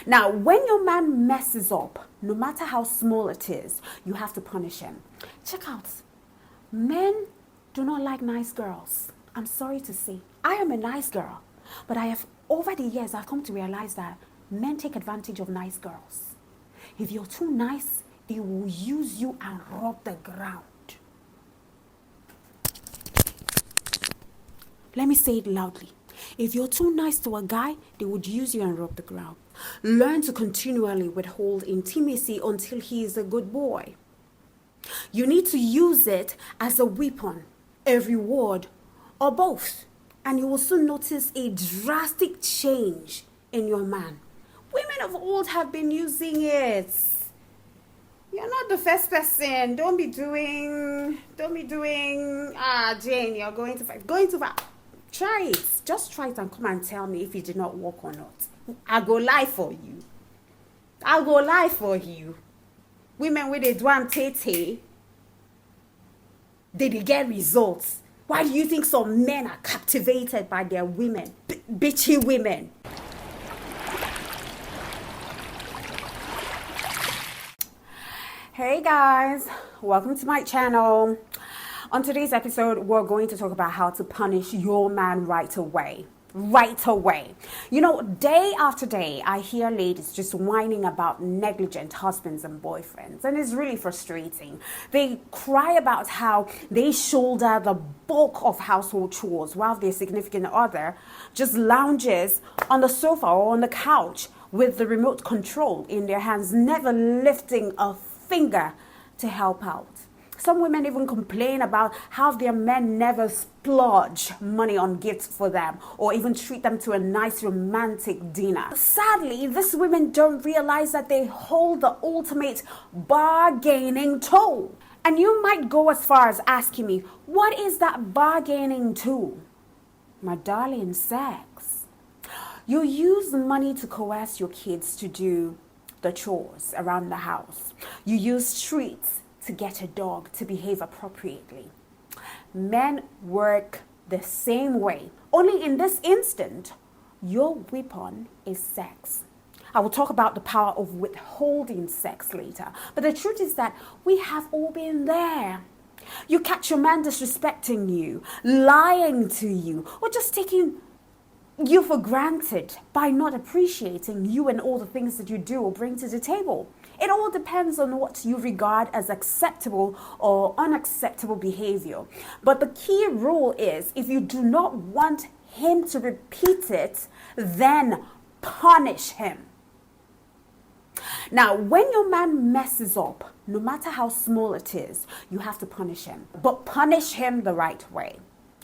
Now, when your man messes up, no matter how small it is, you have to punish him. Check out. Men do not like nice girls. I'm sorry to say. I am a nice girl. But over the years, I've come to realize that men take advantage of nice girls. If you're too nice, they will use you and rub the ground. Let me say it loudly. If you're too nice to a guy, they would use you and rub the ground. Learn to continually withhold intimacy until he is a good boy. You need to use it as a weapon, a reward, or both. And you will soon notice a drastic change in your man. Women of old have been using it. You're not the first person. Don't be doing, Jane, you're going to fight. Try it. Just try it and come and tell me if it did not work or not. I'll go lie for you. Women with a dwan tete, they get results. Why do you think some men are captivated by their women? Bitchy women. Hey guys, welcome to my channel. On today's episode, we're going to talk about how to punish your man right away. You know, day after day, I hear ladies just whining about negligent husbands and boyfriends, and it's really frustrating. They cry about how they shoulder the bulk of household chores while their significant other just lounges on the sofa or on the couch with the remote control in their hands, never lifting a finger to help out. Some women even complain about how their men never splurge money on gifts for them or even treat them to a nice romantic dinner. Sadly, these women don't realize that they hold the ultimate bargaining tool. And you might go as far as asking me, what is that bargaining tool? My darling, sex. You use money to coerce your kids to do the chores around the house. You use treats to get a dog to behave appropriately. Men work the same way. Only in this instant, your weapon is sex. I will talk about the power of withholding sex later. But the truth is that we have all been there. You catch your man disrespecting you, lying to you, or just taking you for granted by not appreciating you and all the things that you do or bring to the table. It all depends on what you regard as acceptable or unacceptable behavior. But the key rule is, if you do not want him to repeat it, then punish him. Now, when your man messes up, no matter how small it is, you have to punish him. But punish him the right way.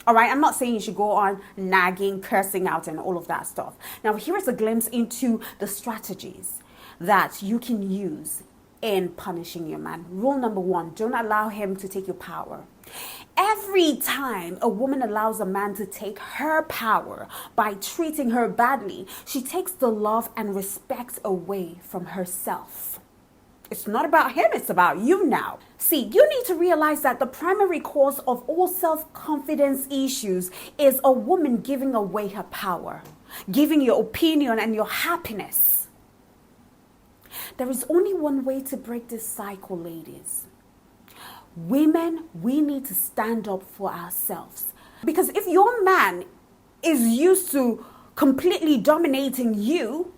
All right, I'm not saying you should go on nagging, cursing out, and all of that stuff. Now, here is a glimpse into the strategies that you can use in punishing your man. Rule number 1, don't allow him to take your power. Every time a woman allows a man to take her power by treating her badly, she takes the love and respect away from herself. It's not about him, it's about you now. See, you need to realize that the primary cause of all self-confidence issues is a woman giving away her power, giving your opinion and your happiness. There is only one way to break this cycle, ladies. Women, we need to stand up for ourselves. Because if your man is used to completely dominating you,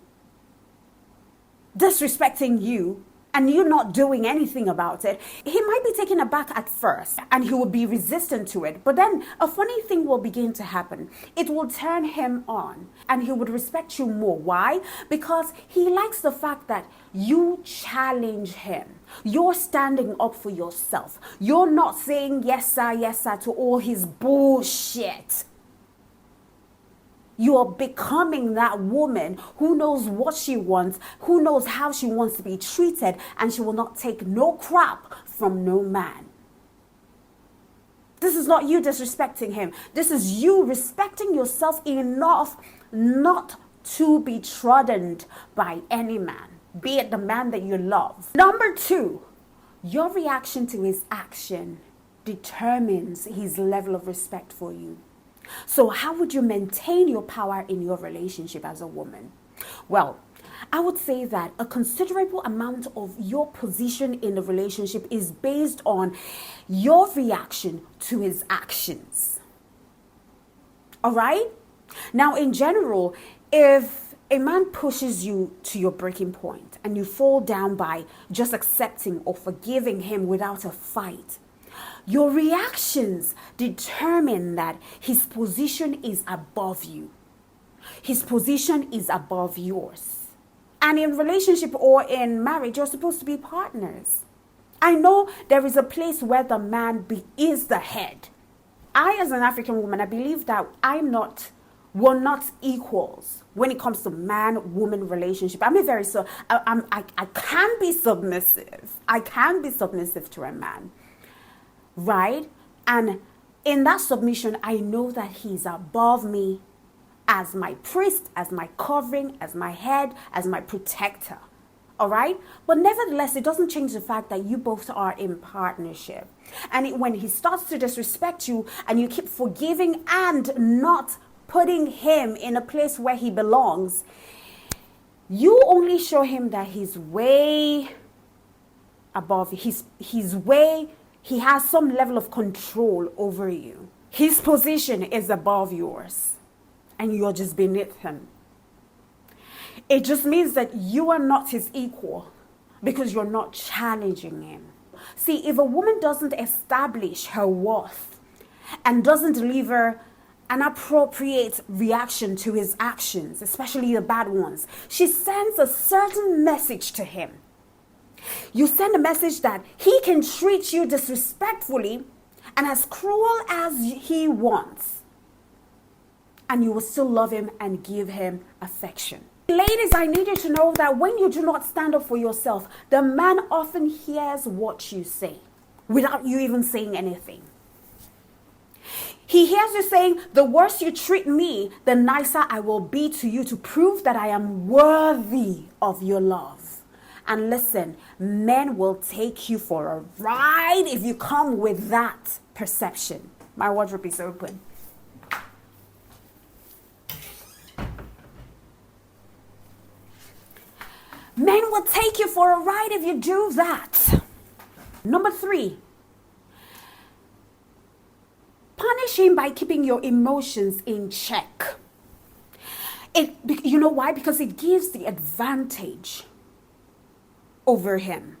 disrespecting you, and you're not doing anything about it, he might be taken aback at first and he will be resistant to it. But then a funny thing will begin to happen. It will turn him on and he would respect you more. Why? Because he likes the fact that you challenge him. You're standing up for yourself. You're not saying yes sir to all his bullshit. You are becoming that woman who knows what she wants, who knows how she wants to be treated, and she will not take no crap from no man. This is not you disrespecting him. This is you respecting yourself enough not to be trodden by any man, be it the man that you love. Number 2, your reaction to his action determines his level of respect for you. So how would you maintain your power in your relationship as a woman? Well, I would say that a considerable amount of your position in the relationship is based on your reaction to his actions. All right? Now, in general, if a man pushes you to your breaking point and you fall down by just accepting or forgiving him without a fight, your reactions determine that his position is above you. His position is above yours. And in relationship or in marriage, you're supposed to be partners. I know there is a place where the man is the head. I, as an African woman, I believe that we're not equals when it comes to man-woman relationship. I can be submissive. I can be submissive to a man, right? And in that submission, I know that he's above me as my priest, as my covering, as my head, as my protector. All right? But nevertheless, it doesn't change the fact that you both are in partnership. And when he starts to disrespect you and you keep forgiving and not putting him in a place where he belongs, you only show him that he's way above. He has some level of control over you. His position is above yours, and you're just beneath him. It just means that you are not his equal because you're not challenging him. See, if a woman doesn't establish her worth and doesn't deliver an appropriate reaction to his actions, especially the bad ones, she sends a certain message to him. You send a message that he can treat you disrespectfully and as cruel as he wants, and you will still love him and give him affection. Ladies, I need you to know that when you do not stand up for yourself, the man often hears what you say without you even saying anything. He hears you saying, the worse you treat me, the nicer I will be to you, to prove that I am worthy of your love. And listen, men will take you for a ride if you come with that perception. My wardrobe is open. Men will take you for a ride if you do that. Number 3, punish him by keeping your emotions in check. You know why? Because it gives the advantage over him.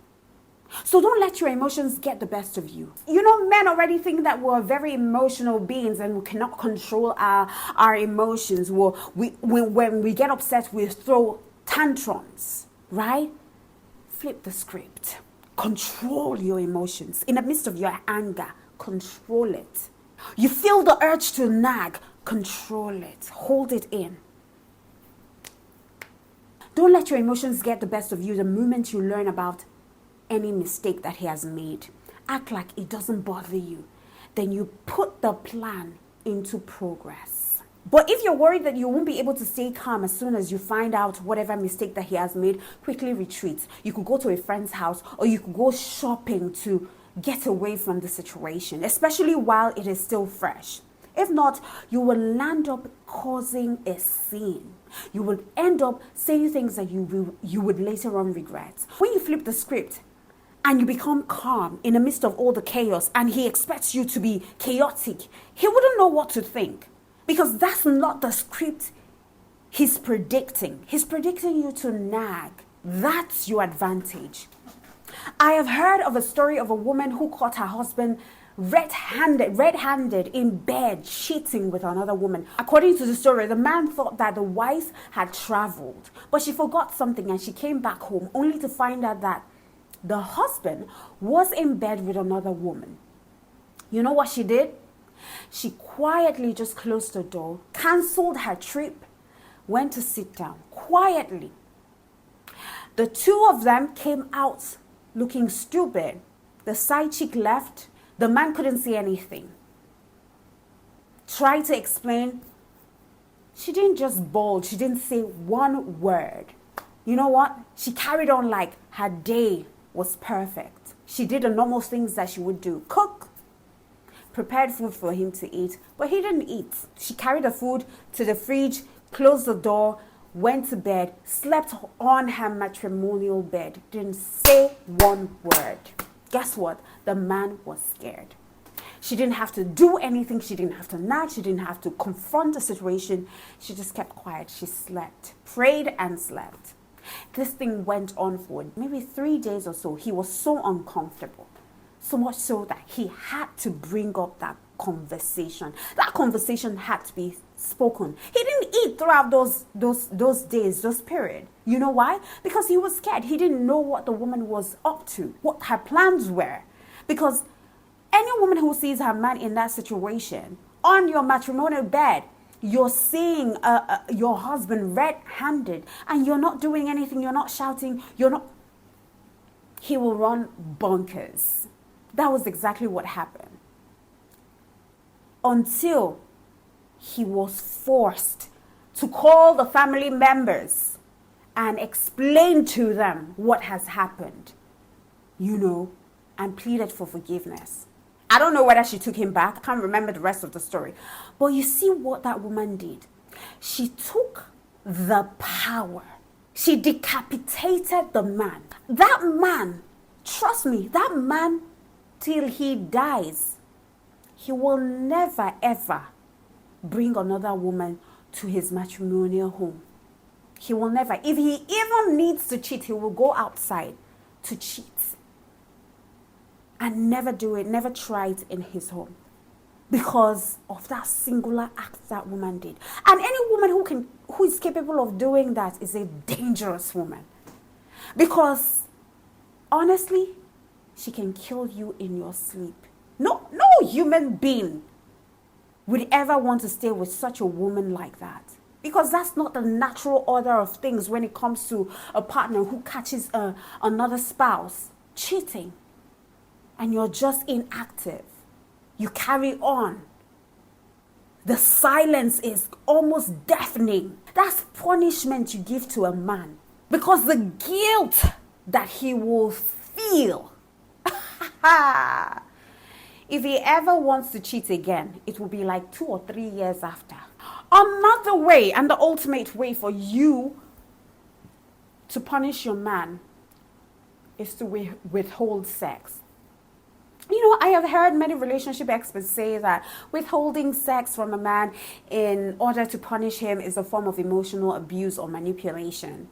So don't let your emotions get the best of you. You know, men already think that we're very emotional beings and we cannot control our emotions. When we get upset, we throw tantrums. Right? Flip the script. Control your emotions. In the midst of your anger, control it. You feel the urge to nag, control it. Hold it in. Don't let your emotions get the best of you the moment you learn about any mistake that he has made. Act like it doesn't bother you. Then you put the plan into progress. But if you're worried that you won't be able to stay calm as soon as you find out whatever mistake that he has made, quickly retreat. You could go to a friend's house or you could go shopping to get away from the situation, especially while it is still fresh. If not, you will land up causing a scene. You will end up saying things that you would later on regret. When you flip the script and you become calm in the midst of all the chaos and he expects you to be chaotic, he wouldn't know what to think. Because that's not the script he's predicting. He's predicting you to nag. That's your advantage. I have heard of a story of a woman who caught her husband red-handed in bed, cheating with another woman. According to the story, the man thought that the wife had traveled, but she forgot something and she came back home only to find out that the husband was in bed with another woman. You know what she did? She quietly just closed the door, canceled her trip, went to sit down quietly. The two of them came out looking stupid. The side chick left. The man couldn't see anything. Tried to explain. She didn't just bawl. She didn't say one word. You know what? She carried on like her day was perfect. She did the normal things that she would do. Cook, prepared food for him to eat, but he didn't eat. She carried the food to the fridge, closed the door, went to bed, slept on her matrimonial bed, didn't say one word. Guess what? The man was scared. She didn't have to do anything. She didn't have to nag. She didn't have to confront the situation. She just kept quiet. She slept, prayed and slept. This thing went on for maybe 3 days or so. He was so uncomfortable. So much so that he had to bring up that conversation. That conversation had to be spoken. He didn't eat throughout those days, those period. You know why? Because he was scared. He didn't know what the woman was up to, what her plans were. Because any woman who sees her man in that situation, on your matrimonial bed, you're seeing your husband red-handed, and you're not doing anything, you're not shouting, he will run bonkers. That was exactly what happened. Until he was forced to call the family members and explain to them what has happened, and pleaded for forgiveness. I don't know whether she took him back. I can't remember the rest of the story. But you see what that woman did? She took the power. She decapitated the man. That man, trust me, that man, till he dies, he will never ever bring another woman to his matrimonial home. He will never. If he even needs to cheat, he will go outside to cheat. And never do it, never try it in his home. Because of that singular act that woman did. And any woman who is capable of doing that is a dangerous woman. Because honestly, she can kill you in your sleep. No human being would ever want to stay with such a woman like that. Because that's not the natural order of things when it comes to a partner who catches another spouse cheating. And you're just inactive. You carry on. The silence is almost deafening. That's punishment you give to a man. Because the guilt that he will feel. If he ever wants to cheat again, it will be like 2 or 3 years after. Another way, and the ultimate way for you to punish your man, is to withhold sex. I have heard many relationship experts say that withholding sex from a man in order to punish him is a form of emotional abuse or manipulation.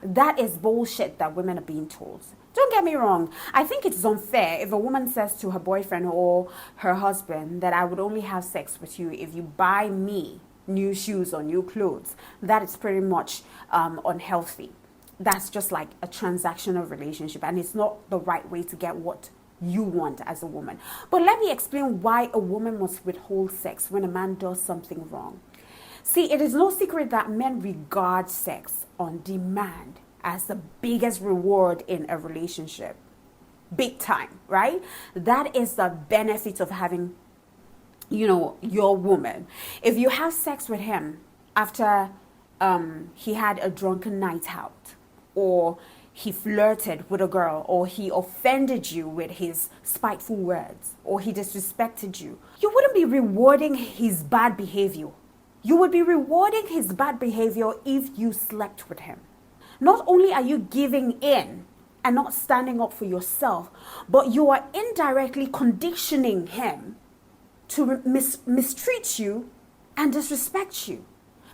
That is bullshit that women are being told. Don't get me wrong. I think it's unfair if a woman says to her boyfriend or her husband that I would only have sex with you if you buy me new shoes or new clothes. That is pretty much unhealthy. That's just like a transactional relationship, and it's not the right way to get what you want as a woman. But let me explain why a woman must withhold sex when a man does something wrong. See, it is no secret that men regard sex on demand as the biggest reward in a relationship. Big time, right? That is the benefit of having, your woman. If you have sex with him after he had a drunken night out, or he flirted with a girl, or he offended you with his spiteful words, or he disrespected you, you wouldn't be rewarding his bad behavior. You would be rewarding his bad behavior if you slept with him. Not only are you giving in and not standing up for yourself, but you are indirectly conditioning him to mistreat you and disrespect you.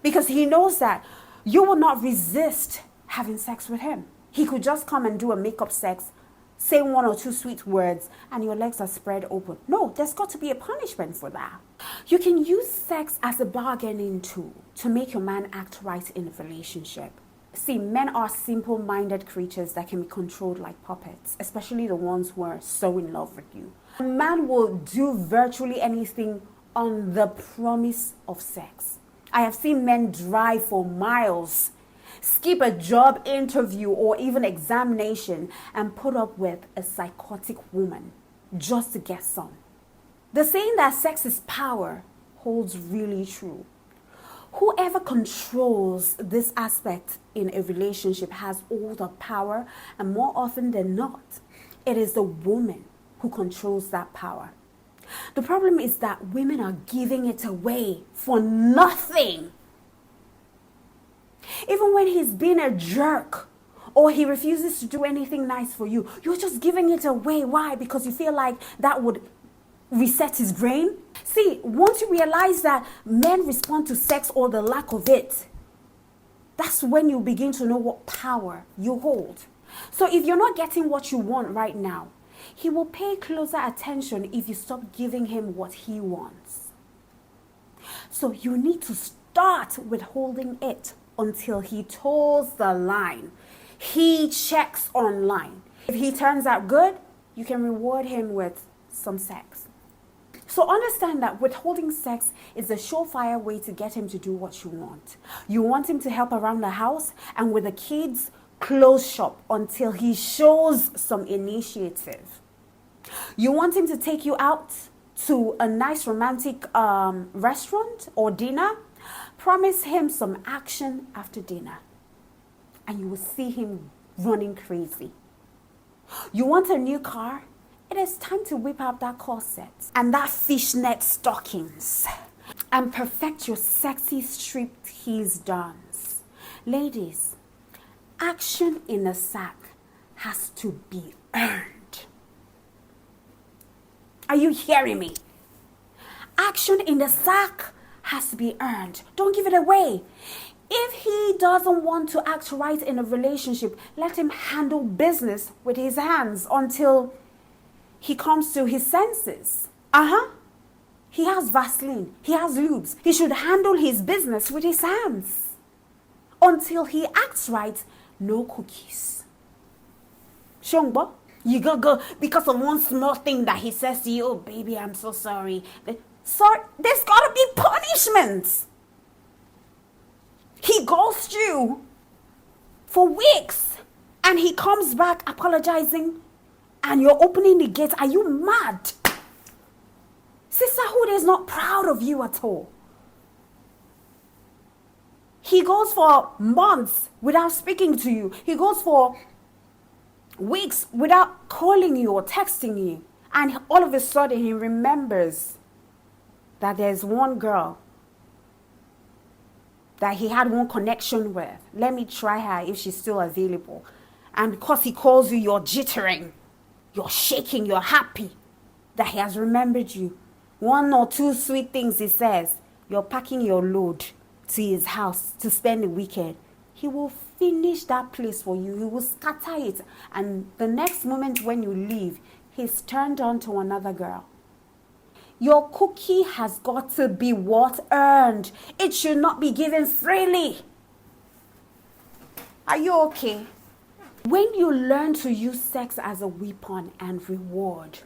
Because he knows that you will not resist having sex with him. He could just come and do a makeup sex, say 1 or 2 sweet words, and your legs are spread open. No, there's got to be a punishment for that. You can use sex as a bargaining tool to make your man act right in a relationship. See, men are simple-minded creatures that can be controlled like puppets, especially the ones who are so in love with you. A man will do virtually anything on the promise of sex. I have seen men drive for miles, skip a job interview or even examination, and put up with a psychotic woman just to get some. The saying that sex is power holds really true. Whoever controls this aspect in a relationship has all the power, and more often than not, it is the woman who controls that power. The problem is that women are giving it away for nothing. Even when he's been a jerk or he refuses to do anything nice for you, you're just giving it away. Why? Because you feel like that would reset his brain. See, once you realize that men respond to sex or the lack of it, that's when you begin to know what power you hold. So if you're not getting what you want right now, he will pay closer attention if you stop giving him what he wants. So you need to start withholding it until he toes the line. He checks online. If he turns out good, you can reward him with some sex. So understand that withholding sex is a surefire way to get him to do what you want. You want him to help around the house and with the kids, close shop until he shows some initiative. You want him to take you out to a nice romantic restaurant or dinner. Promise him some action after dinner and you will see him running crazy. You want a new car? It is time to whip out that corset and that fishnet stockings and perfect your sexy striptease dance. Ladies, action in the sack has to be earned. Are you hearing me? Action in the sack has to be earned. Don't give it away. If he doesn't want to act right in a relationship, let him handle business with his hands until he comes to his senses. He has Vaseline. He has lubes. He should handle his business with his hands. Until he acts right, no cookies. Shongbo, you go because of one small thing that he says to you. Oh, baby, I'm so sorry. Sorry, there's got to be punishment. He ghosts you for weeks and he comes back apologizing and you're opening the gate. Are you mad? Sisterhood is not proud of you at all. He goes for months without speaking to you. He goes for weeks without calling you or texting you. And all of a sudden he remembers that there's one girl that he had one connection with. Let me try her if she's still available. And because he calls you, you're jittering. You're shaking, you're happy that he has remembered you. One or two sweet things he says, you're packing your load to his house to spend the weekend. He will finish that place for you. He will scatter it. And the next moment when you leave, he's turned on to another girl. Your cookie has got to be what earned. It should not be given freely. Are you okay? When you learn to use sex as a weapon and reward,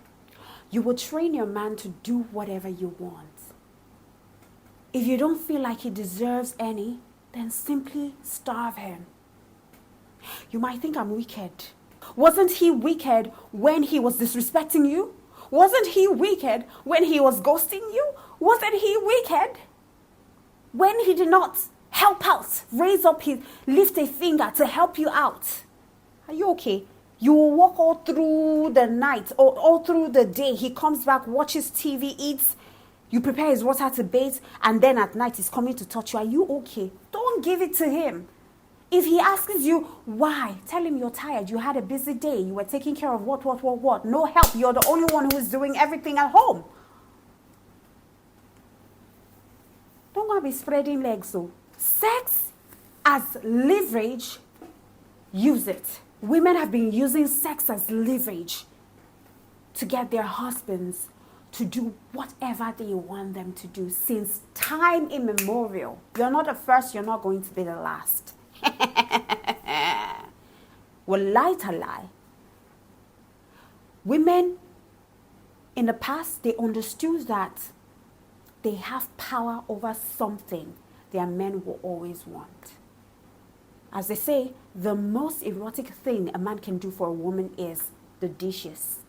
you will train your man to do whatever you want. If you don't feel like he deserves any, then simply starve him. You might think I'm wicked. Wasn't he wicked when he was disrespecting you? Wasn't he wicked when he was ghosting you? Wasn't he wicked when he did not help out, lift a finger to help you out? Are you okay? You will walk all through the night or all through the day. He comes back, watches TV, eats. You prepare his water to bathe, and then at night he's coming to touch you. Are you okay? Don't give it to him. If he asks you why, tell him you're tired. You had a busy day. You were taking care of what. No help. You're the only one who is doing everything at home. Don't go and be spreading legs. So, sex as leverage, use it. Women have been using sex as leverage to get their husbands to do whatever they want them to do since time immemorial. You're not the first, you're not going to be the last. Well, lie to lie. Women in the past, they understood that they have power over something their men will always want. As they say, the most erotic thing a man can do for a woman is the dishes.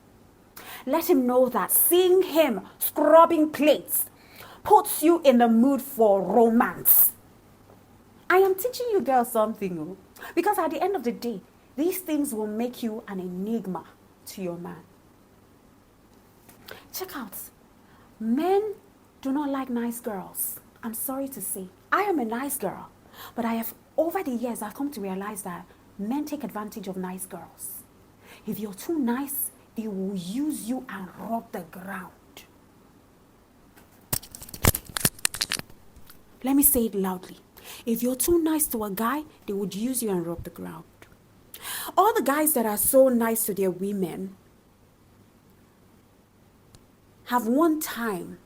Let him know that seeing him scrubbing plates puts you in the mood for romance. I am teaching you girls something, because at the end of the day, these things will make you an enigma to your man. Check out. Men do not like nice girls. I'm sorry to say. I am a nice girl, but I have over the years, I've come to realize that men take advantage of nice girls. If you're too nice, they will use you and rub the ground. Let me say it loudly. If you're too nice to a guy, they would use you and rub the ground. All the guys that are so nice to their women have one time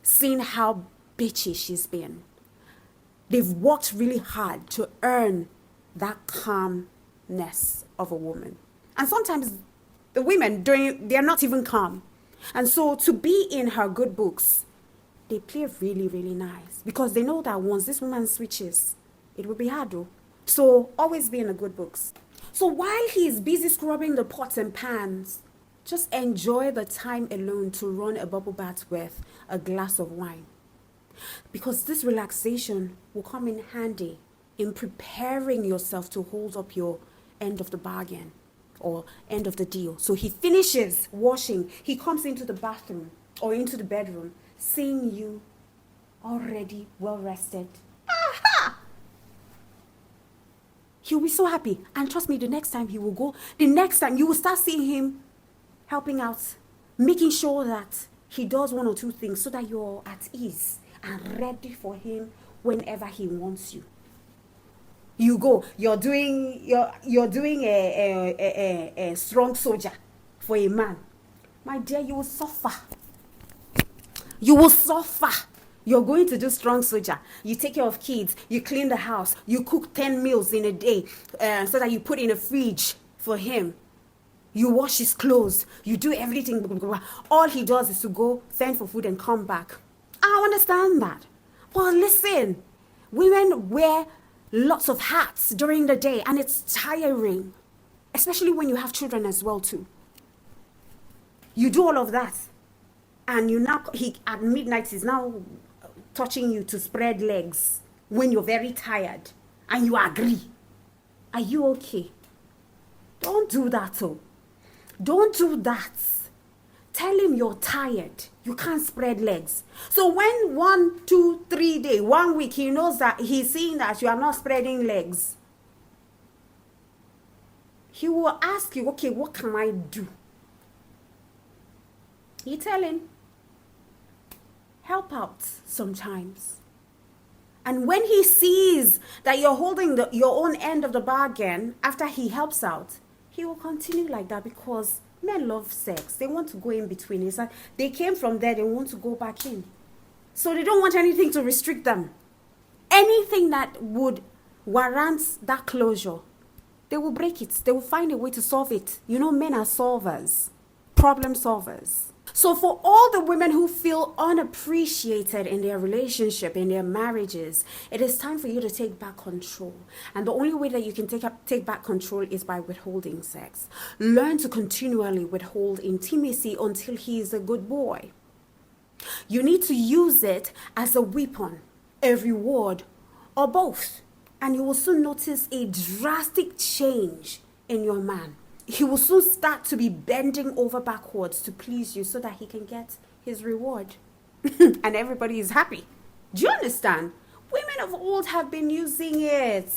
seen how bitchy she's been. They've worked really hard to earn that calmness of a woman. And sometimes the women, they're not even calm. And so to be in her good books, they play really, really nice. Because they know that once this woman switches, it will be hard though. So always be in the good books. So while he's busy scrubbing the pots and pans, just enjoy the time alone to run a bubble bath with a glass of wine. Because this relaxation will come in handy in preparing yourself to hold up your end of the bargain or end of the deal. So he finishes washing, he comes into the bathroom or into the bedroom, seeing you already well rested. Aha! He'll be so happy. And trust me, the next time you will start seeing him helping out, making sure that he does one or two things so that you're at ease and ready for him whenever he wants you. You go, you're doing a strong soldier for a man. My dear, you will suffer. You will suffer. You're going to do strong soldier. You take care of kids, you clean the house, you cook 10 meals in a day so that you put in a fridge for him. You wash his clothes, you do everything. Blah, blah, blah. All he does is to go fend for food and come back. I understand that. Well, listen, women wear lots of hats during the day and it's tiring, especially when you have children as well too. You do all of that and at midnight he's now touching you to spread legs when you're very tired and you agree. Are you okay? Don't do that, oh. Don't do that. Tell him you're tired. You can't spread legs. So when 1, 2, 3 days, 1 week, he knows that he's seeing that you are not spreading legs, he will ask you, okay, what can I do? You tell him, help out sometimes. And when he sees that you're holding your own end of the bargain after he helps out, he will continue like that because men love sex. They want to go in between. It's like they came from there, they want to go back in. So they don't want anything to restrict them. Anything that would warrant that closure, they will break it. They will find a way to solve it. You know, men are solvers, problem solvers. So for all the women who feel unappreciated in their relationship, in their marriages, it is time for you to take back control. And the only way that you can take back control is by withholding sex. Learn to continually withhold intimacy until he is a good boy. You need to use it as a weapon, a reward, or both. And you will soon notice a drastic change in your man. He will soon start to be bending over backwards to please you so that he can get his reward. And everybody is happy. Do you understand? Women of old have been using it.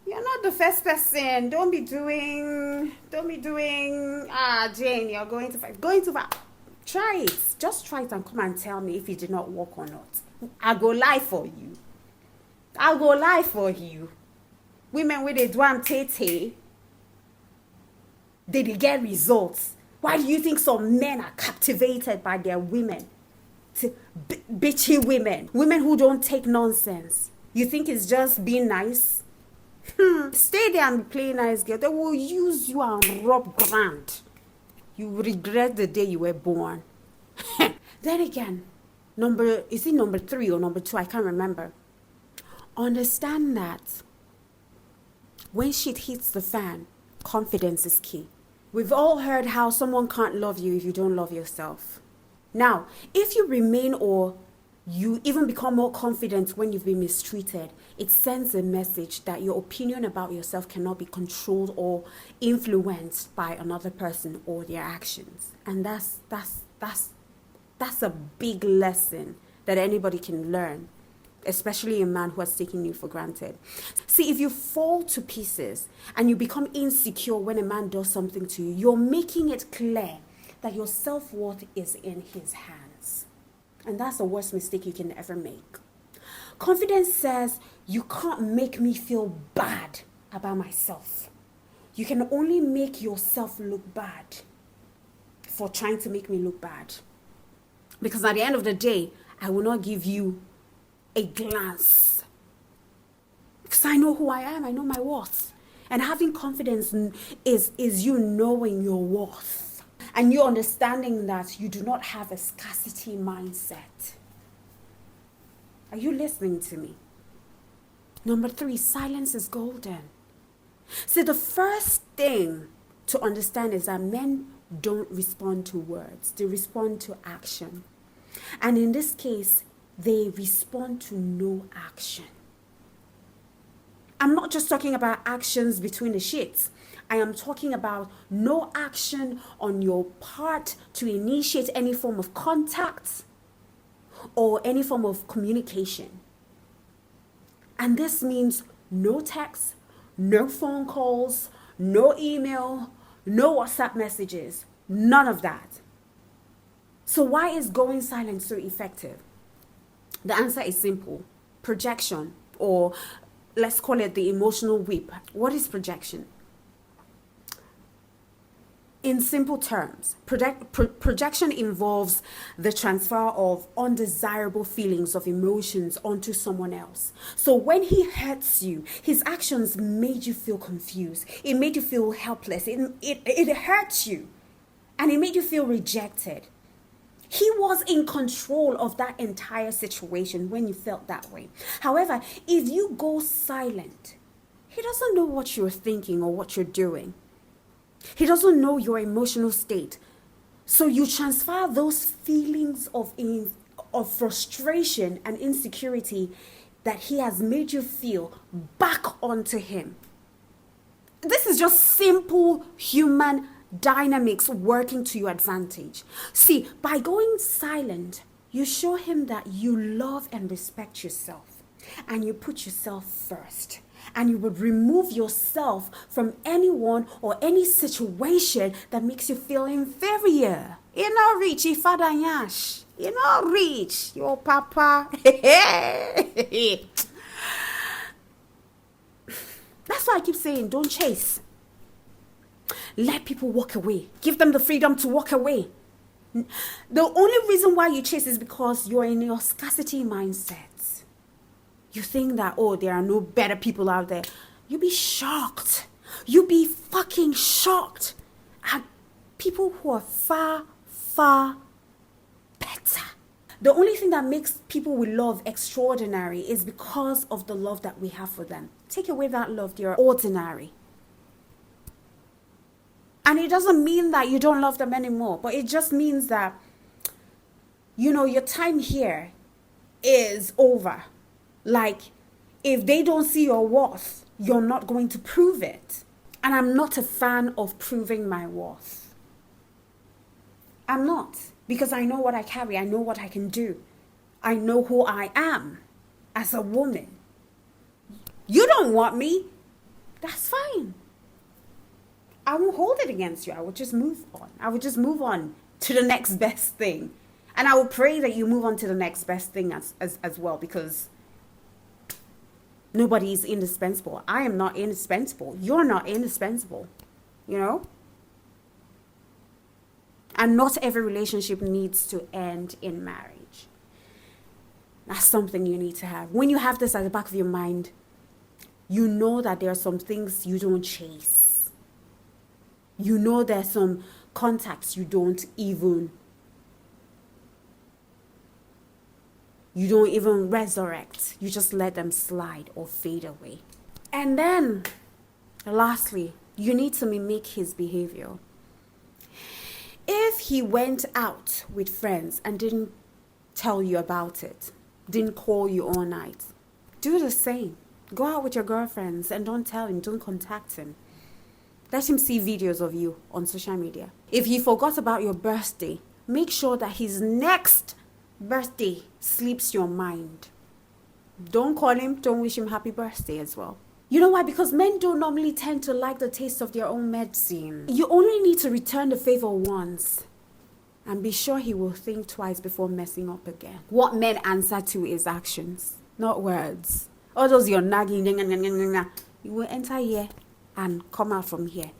You're not the first person. Don't be doing, Jane, you're going to fight. Try it. Just try it and come and tell me if it did not work or not. I'll go lie for you. Women with a dwan tete, they get results. Why do you think some men are captivated by their women? Bitchy women. Women who don't take nonsense. You think it's just being nice? Stay there and play nice girl. They will use you and rub ground. You will regret the day you were born. Then again, is it number 3 or number 2? I can't remember. Understand that when shit hits the fan, confidence is key. We've all heard how someone can't love you if you don't love yourself. Now, if you remain or you even become more confident when you've been mistreated, it sends a message that your opinion about yourself cannot be controlled or influenced by another person or their actions. And that's a big lesson that anybody can learn. especially a man who has taken you for granted. See, if you fall to pieces and you become insecure when a man does something to you, you're making it clear that your self-worth is in his hands. And that's the worst mistake you can ever make. Confidence says, you can't make me feel bad about myself. You can only make yourself look bad for trying to make me look bad. Because at the end of the day, I will not give you a glance. Because I know who I am. I know my worth. And having confidence is you knowing your worth. And you understanding that you do not have a scarcity mindset. Are you listening to me? Number 3, silence is golden. See, the first thing to understand is that men don't respond to words. They respond to action. And in this case, they respond to no action. I'm not just talking about actions between the sheets. I am talking about no action on your part to initiate any form of contact or any form of communication. And this means no text, no phone calls, no email, no WhatsApp messages, none of that. So why is going silent so effective? The answer is simple. Projection, or let's call it the emotional whip. What is projection? In simple terms, projection involves the transfer of undesirable feelings of emotions onto someone else. So when he hurts you, his actions made you feel confused. It made you feel helpless. It hurts you. And it made you feel rejected. He was in control of that entire situation when you felt that way. However, if you go silent, he doesn't know what you're thinking or what you're doing. He doesn't know your emotional state. So you transfer those feelings of frustration and insecurity that he has made you feel back onto him. This is just simple human dynamics working to your advantage. See, by going silent, you show him that you love and respect yourself, and you put yourself first. And you would remove yourself from anyone or any situation that makes you feel inferior. You know, reach your father yash. You know, reach your papa. That's why I keep saying, don't chase. Let people walk away. Give them the freedom to walk away. The only reason why you chase is because you're in your scarcity mindset. You think that, oh, there are no better people out there. You'll be shocked. You'll be fucking shocked at people who are far, far better. The only thing that makes people we love extraordinary is because of the love that we have for them. Take away that love, they're ordinary. And it doesn't mean that you don't love them anymore, but it just means that, you know, your time here is over. Like, if they don't see your worth, you're not going to prove it. And I'm not a fan of proving my worth. I'm not. Because I know what I carry. I know what I can do. I know who I am as a woman. You don't want me. That's fine. I won't hold it against you. I will just move on. I will just move on to the next best thing. And I will pray that you move on to the next best thing as well, because nobody is indispensable. I am not indispensable. You're not indispensable. You know? And not every relationship needs to end in marriage. That's something you need to have. When you have this at the back of your mind, you know that there are some things you don't chase. You know there's some contacts you don't even resurrect. You just let them slide or fade away. And then, lastly, you need to mimic his behavior. If he went out with friends and didn't tell you about it, didn't call you all night, do the same. Go out with your girlfriends and don't tell him, don't contact him. Let him see videos of you on social media. If he forgot about your birthday, make sure that his next birthday slips your mind. Don't call him, don't wish him happy birthday as well. You know why? Because men don't normally tend to like the taste of their own medicine. You only need to return the favor once. And be sure he will think twice before messing up again. What men answer to is actions, not words. All those you're nagging, you will enter here and come out from here.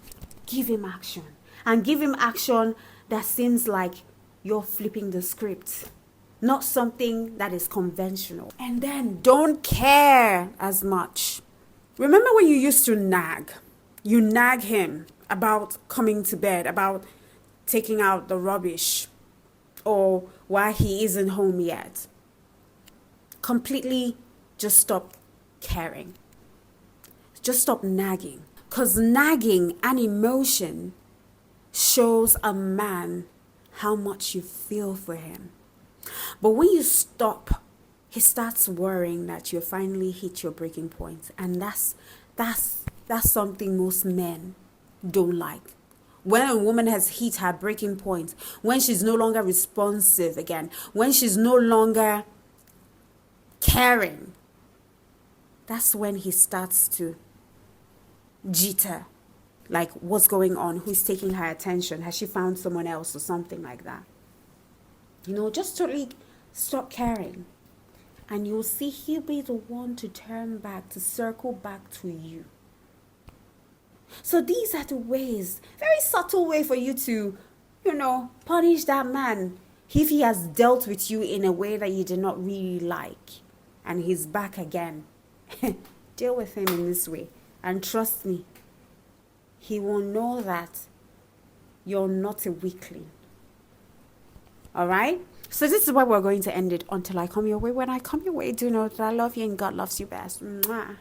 Give him action. And give him action that seems like you're flipping the script. Not something that is conventional. And then don't care as much. Remember when you used to nag? You nag him about coming to bed, about taking out the rubbish, or why he isn't home yet. Completely just stop caring. Just stop nagging. Because nagging and emotion shows a man how much you feel for him. But when you stop, he starts worrying that you finally hit your breaking point. And that's something most men don't like. When a woman has hit her breaking point, when she's no longer responsive again, when she's no longer caring, that's when he starts to jitter. Like, what's going on? Who's taking her attention? Has she found someone else or something like that? You know, just totally stop caring. And you'll see he'll be the one to turn back, to circle back to you. So these are the ways, very subtle way for you to, punish that man if he has dealt with you in a way that you did not really like. And he's back again. Deal with him in this way. And trust me, he will know that you're not a weakling. All right? So this is where we're going to end it until I come your way. When I come your way, do know that I love you and God loves you best. Mwah.